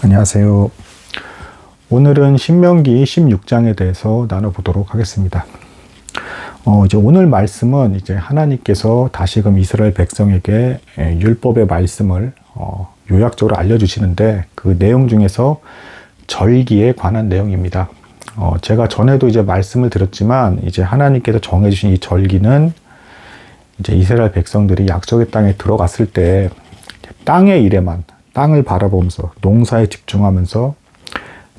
안녕하세요. 오늘은 신명기 16장에 대해서 나눠보도록 하겠습니다. 이제 오늘 말씀은 이제 하나님께서 다시금 이스라엘 백성에게 율법의 말씀을 요약적으로 알려주시는데 그 내용 중에서 절기에 관한 내용입니다. 제가 전에도 이제 말씀을 드렸지만 이제 하나님께서 정해주신 이 절기는 이제 이스라엘 백성들이 약속의 땅에 들어갔을 때 땅의 일에만 땅을 바라보면서 농사에 집중하면서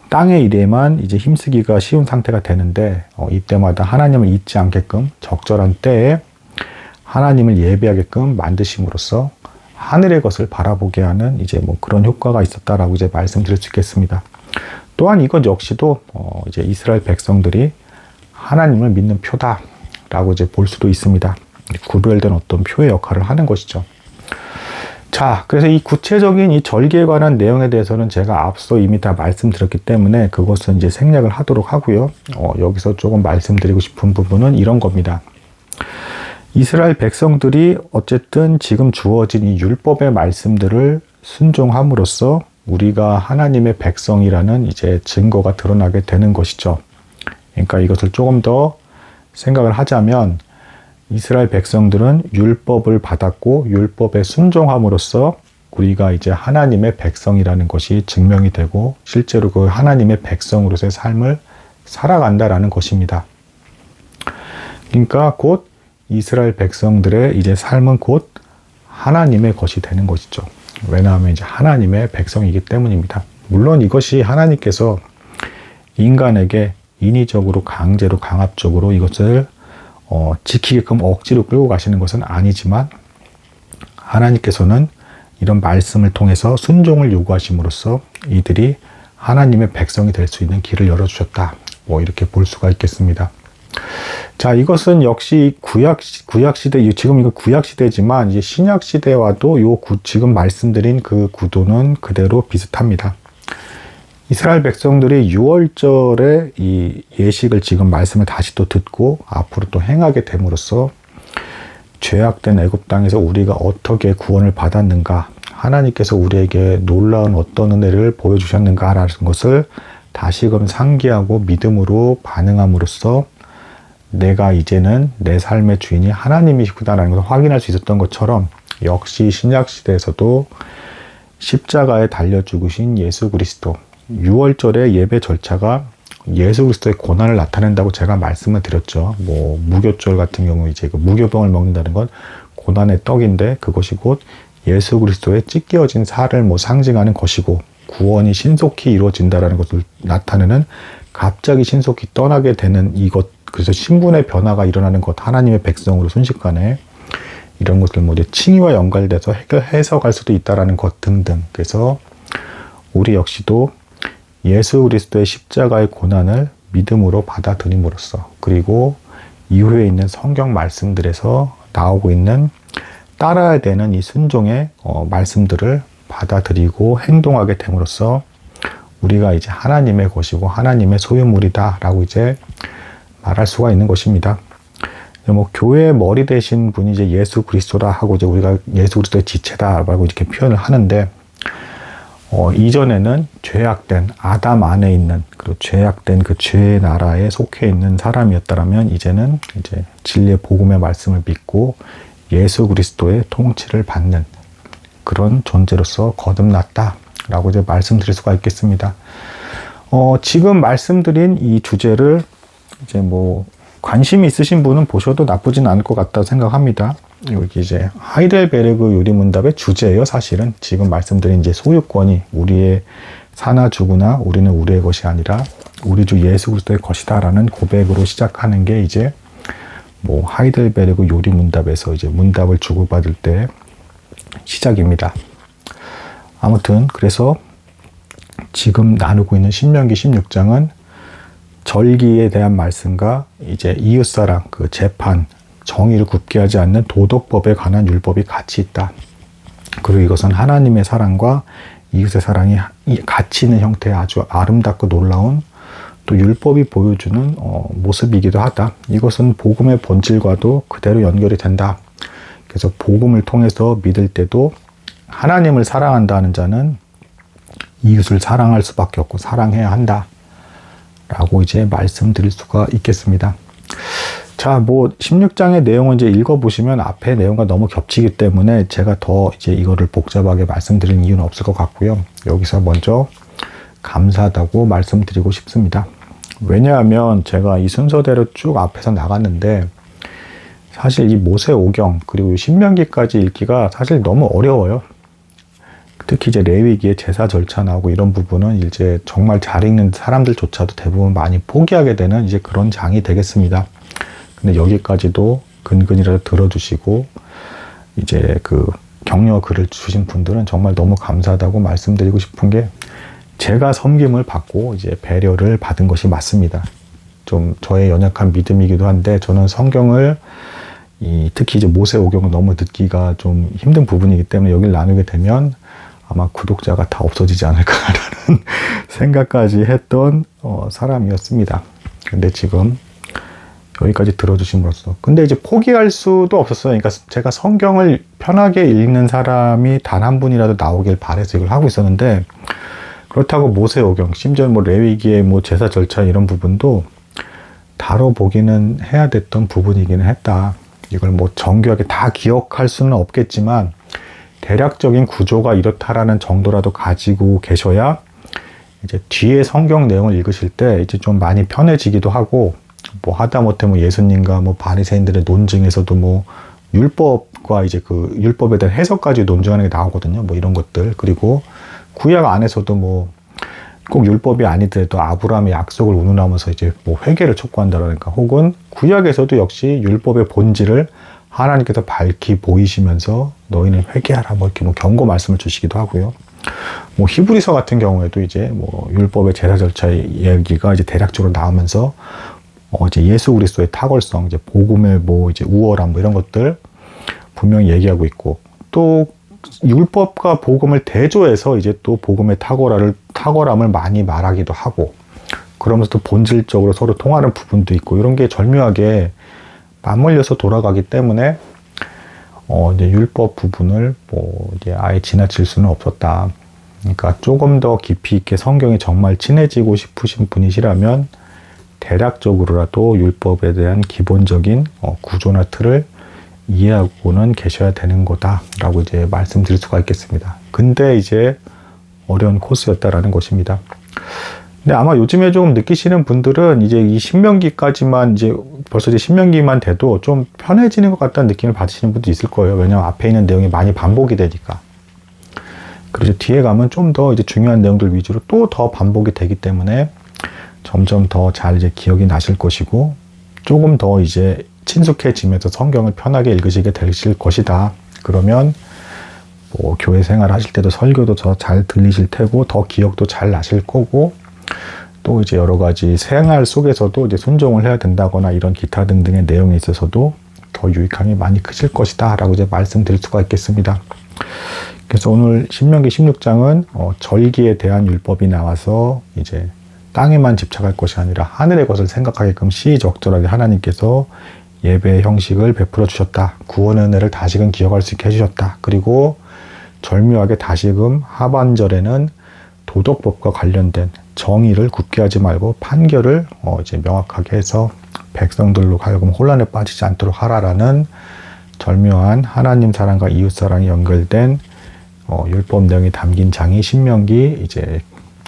땅의 일에만 이제 힘쓰기가 쉬운 상태가 되는데 이때마다 하나님을 잊지 않게끔 적절한 때에 하나님을 예배하게끔 만드심으로써 하늘의 것을 바라보게 하는 이제 뭐 그런 효과가 있었다라고 이제 말씀드릴 수 있겠습니다. 또한 이것 역시도 이제 이스라엘 백성들이 하나님을 믿는 표다라고 이제 볼 수도 있습니다. 구별된 어떤 표의 역할을 하는 것이죠. 자, 그래서 이 구체적인 이 절기에 관한 내용에 대해서는 제가 앞서 이미 다 말씀드렸기 때문에 그것은 이제 생략을 하도록 하고요. 여기서 조금 말씀드리고 싶은 부분은 이런 겁니다. 이스라엘 백성들이 어쨌든 지금 주어진 이 율법의 말씀들을 순종함으로써 우리가 하나님의 백성이라는 이제 증거가 드러나게 되는 것이죠. 그러니까 이것을 조금 더 생각을 하자면 이스라엘 백성들은 율법을 받았고 율법에 순종함으로써 우리가 이제 하나님의 백성이라는 것이 증명이 되고 실제로 그 하나님의 백성으로서의 삶을 살아간다라는 것입니다. 그러니까 곧 이스라엘 백성들의 이제 삶은 곧 하나님의 것이 되는 것이죠. 왜냐하면 이제 하나님의 백성이기 때문입니다. 물론 이것이 하나님께서 인간에게 인위적으로 강제로 강압적으로 이것을 지키게끔 억지로 끌고 가시는 것은 아니지만 하나님께서는 이런 말씀을 통해서 순종을 요구하심으로써 이들이 하나님의 백성이 될 수 있는 길을 열어주셨다. 뭐 이렇게 볼 수가 있겠습니다. 자, 이것은 역시 구약시대, 지금 이거 구약시대지만 이제 신약시대와도 지금 말씀드린 그 구도는 그대로 비슷합니다. 이스라엘 백성들이 6월절에 이 예식을 지금 말씀을 다시 또 듣고 앞으로 또 행하게 됨으로써 죄악된 애굽 땅에서 우리가 어떻게 구원을 받았는가, 하나님께서 우리에게 놀라운 어떤 은혜를 보여주셨는가라는 것을 다시금 상기하고 믿음으로 반응함으로써 내가 이제는 내 삶의 주인이 하나님이시구나라는 것을 확인할 수 있었던 것처럼 역시 신약시대에서도 십자가에 달려 죽으신 예수 그리스도, 6월절의 예배 절차가 예수 그리스도의 고난을 나타낸다고 제가 말씀을 드렸죠. 뭐 무교절 같은 경우 이제 그 무교병을 먹는다는 건 고난의 떡인데 그것이 곧 예수 그리스도의 찢겨진 살을 뭐 상징하는 것이고 구원이 신속히 이루어진다라는 것을 나타내는 갑자기 신속히 떠나게 되는 이것, 그래서 신분의 변화가 일어나는 것, 하나님의 백성으로 순식간에 이런 것들 뭐 이제 칭의와 연관돼서 해석할 수도 있다라는 것 등등. 그래서 우리 역시도 예수 그리스도의 십자가의 고난을 믿음으로 받아들임으로써 그리고 이후에 있는 성경 말씀들에서 나오고 있는 따라야 되는 이 순종의 말씀들을 받아들이고 행동하게 됨으로써 우리가 이제 하나님의 것이고 하나님의 소유물이다 라고 이제 말할 수가 있는 것입니다. 뭐 교회의 머리 되신 분이 이제 예수 그리스도다 하고 이제 우리가 예수 그리스도의 지체다라고 이렇게 표현을 하는데 이전에는 죄악된 아담 안에 있는 그리고 죄악된 그 죄의 나라에 속해 있는 사람이었다라면 이제는 이제 진리의 복음의 말씀을 믿고 예수 그리스도의 통치를 받는 그런 존재로서 거듭났다라고 이제 말씀드릴 수가 있겠습니다. 지금 말씀드린 이 주제를 이제 뭐 관심이 있으신 분은 보셔도 나쁘진 않을 것 같다 생각합니다. 여기 이제 하이델베르그 요리문답의 주제예요. 사실은 지금 말씀드린 이제 소유권이 우리의 사나 죽으나 우리는 우리의 것이 아니라 우리 주 예수 그리스도의 것이다라는 고백으로 시작하는 게 이제 뭐 하이델베르그 요리문답에서 이제 문답을 주고받을 때 시작입니다. 아무튼 그래서 지금 나누고 있는 신명기 16장은 절기에 대한 말씀과 이제 이웃사랑, 그 재판, 정의를 굽게 하지 않는 도덕법에 관한 율법이 같이 있다. 그리고 이것은 하나님의 사랑과 이웃의 사랑이 같이 있는 형태의 아주 아름답고 놀라운 또 율법이 보여주는 모습이기도 하다. 이것은 복음의 본질과도 그대로 연결이 된다. 그래서 복음을 통해서 믿을 때도 하나님을 사랑한다는 자는 이웃을 사랑할 수밖에 없고 사랑해야 한다 라고 이제 말씀드릴 수가 있겠습니다. 자, 뭐 16장의 내용은 이제 읽어보시면 앞에 내용과 너무 겹치기 때문에 제가 더 이제 이거를 복잡하게 말씀드리는 이유는 없을 것 같고요. 여기서 먼저 감사하다고 말씀드리고 싶습니다. 왜냐하면 제가 이 순서대로 쭉 앞에서 나갔는데 사실 이 모세오경 그리고 신명기까지 읽기가 사실 너무 어려워요. 특히 이제 레위기의 제사 절차 나오고 이런 부분은 이제 정말 잘 읽는 사람들조차도 대부분 많이 포기하게 되는 이제 그런 장이 되겠습니다. 근데 여기까지도 근근이라도 들어주시고 이제 그 격려 글을 주신 분들은 정말 너무 감사하다고 말씀드리고 싶은 게 제가 섬김을 받고 이제 배려를 받은 것이 맞습니다. 좀 저의 연약한 믿음이기도 한데 저는 성경을 특히 이제 모세오경을 너무 듣기가 좀 힘든 부분이기 때문에 여기를 나누게 되면 아마 구독자가 다 없어지지 않을까라는 생각까지 했던 사람이었습니다. 근데 지금 여기까지 들어주심으로써 근데 이제 포기할 수도 없었어요. 그러니까 제가 성경을 편하게 읽는 사람이 단 한 분이라도 나오길 바라서 이걸 하고 있었는데 그렇다고 모세오경 심지어 뭐 레위기의 뭐 제사 절차 이런 부분도 다뤄보기는 해야 됐던 부분이기는 했다. 이걸 뭐 정교하게 다 기억할 수는 없겠지만 대략적인 구조가 이렇다라는 정도라도 가지고 계셔야 이제 뒤에 성경 내용을 읽으실 때 이제 좀 많이 편해지기도 하고 뭐 하다못해 뭐 예수님과 뭐 바리새인들의 논증에서도 뭐 율법과 이제 그 율법에 대한 해석까지 논증하는 게 나오거든요. 뭐 이런 것들 그리고 구약 안에서도 뭐 꼭 율법이 아니더라도 아브라함의 약속을 운운하면서 이제 뭐 회개를 촉구한다라니까 혹은 구약에서도 역시 율법의 본질을 하나님께서 밝히 보이시면서 너희는 회개하라 뭐 이렇게 뭐 경고 말씀을 주시기도 하고요. 뭐 히브리서 같은 경우에도 이제 뭐 율법의 제사 절차의 얘기가 이제 대략적으로 나오면서 이제 예수 그리스도의 탁월성, 이제 복음의 뭐 이제 우월함 뭐 이런 것들 분명히 얘기하고 있고 또 율법과 복음을 대조해서 이제 또 복음의 탁월함을 많이 말하기도 하고 그러면서 또 본질적으로 서로 통하는 부분도 있고 이런 게 절묘하게 맞물려서 돌아가기 때문에 이제 율법 부분을 뭐 이제 아예 지나칠 수는 없었다. 그러니까 조금 더 깊이 있게 성경에 정말 친해지고 싶으신 분이시라면 대략적으로라도 율법에 대한 기본적인 구조나 틀을 이해하고는 계셔야 되는 거다라고 이제 말씀드릴 수가 있겠습니다. 근데 이제 어려운 코스였다라는 것입니다. 근데 아마 요즘에 조금 느끼시는 분들은 이제 이 신명기까지만 이제 벌써 이제 신명기만 돼도 좀 편해지는 것 같다는 느낌을 받으시는 분도 있을 거예요. 왜냐하면 앞에 있는 내용이 많이 반복이 되니까. 그리고 뒤에 가면 좀 더 이제 중요한 내용들 위주로 또 더 반복이 되기 때문에 점점 더 잘 이제 기억이 나실 것이고 조금 더 이제 친숙해지면서 성경을 편하게 읽으시게 되실 것이다. 그러면 뭐 교회 생활 하실 때도 설교도 더 잘 들리실 테고 더 기억도 잘 나실 거고 또 이제 여러 가지 생활 속에서도 이제 순종을 해야 된다거나 이런 기타 등등의 내용에 있어서도 더 유익함이 많이 크실 것이다 라고 이제 말씀드릴 수가 있겠습니다. 그래서 오늘 신명기 16장은 절기에 대한 율법이 나와서 이제 땅에만 집착할 것이 아니라 하늘의 것을 생각하게끔 시적절하게 하나님께서 예배의 형식을 베풀어 주셨다. 구원의 은혜를 다시금 기억할 수 있게 해주셨다. 그리고 절묘하게 다시금 하반절에는 도덕법과 관련된 정의를 굳게 하지 말고 판결을 이제 명확하게 해서 백성들로 하여금 혼란에 빠지지 않도록 하라라는 절묘한 하나님 사랑과 이웃 사랑이 연결된 율법 내용이 담긴 장이 신명기 이제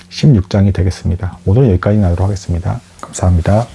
16장이 되겠습니다. 오늘은 여기까지 나도록 하겠습니다. 감사합니다.